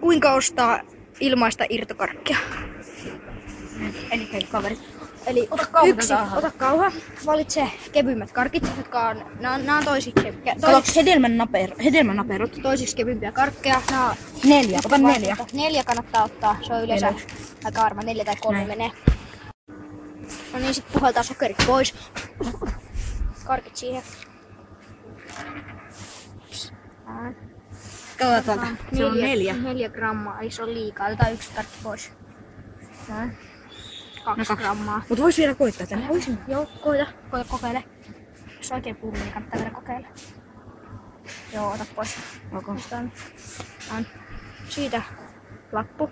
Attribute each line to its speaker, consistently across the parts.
Speaker 1: Kuinka ostaa ilmaista irtokarkkia?
Speaker 2: Eli hei kaverit.
Speaker 1: Eli ota kauha, valitse kevyimmät karkit, jotka on, nää on toisiksi
Speaker 2: Hedelmänaperot.
Speaker 1: toisiksi kevyimpiä karkkeja. Nää on
Speaker 2: 4, ota 4.
Speaker 1: 4 kannattaa ottaa, se on yleensä aika varma, 4 tai 3 menee. No niin, sit puhaltaa sokerit pois. Karkit siihen.
Speaker 2: Katsotaan, se on 4.
Speaker 1: 4 grammaa, eli se on liikaa. Otetaan 1 karkki pois. 2 grammaa.
Speaker 2: Mut vois vielä koittaa tänne.
Speaker 1: Voisin, joo, kokeile. Jos oikein puhuu, niin kannattaa vielä kokeilla. Joo, ota pois.
Speaker 2: Okay.
Speaker 1: Siitä lappu.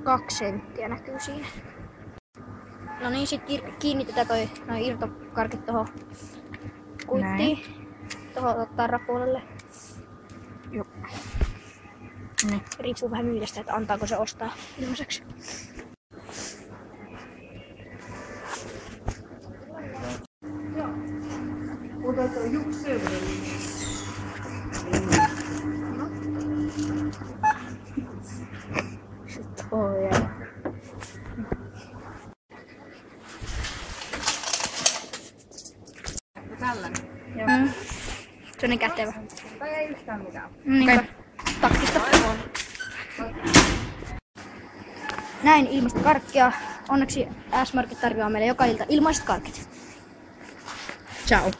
Speaker 1: Kaksi senttiä näkyy siinä. No niin, sit kiinnitetään noin irtokarkit tohon kuittiin. Tohon ottaa rapuolelle.
Speaker 2: Joo. Niin.
Speaker 1: Riippuu vähän myyjästä, että antaako se ostaa ilmaiseksi.
Speaker 3: Otetaan Juksi tällainen.
Speaker 1: Joo. Se on niin kätevä.
Speaker 3: Tai ei yhtään mitään.
Speaker 1: Niinpä. Taktista. Näin ilmaista karkkia. Onneksi S-Market tarjoaa meille joka ilta ilmaiset karkit.
Speaker 2: Ciao.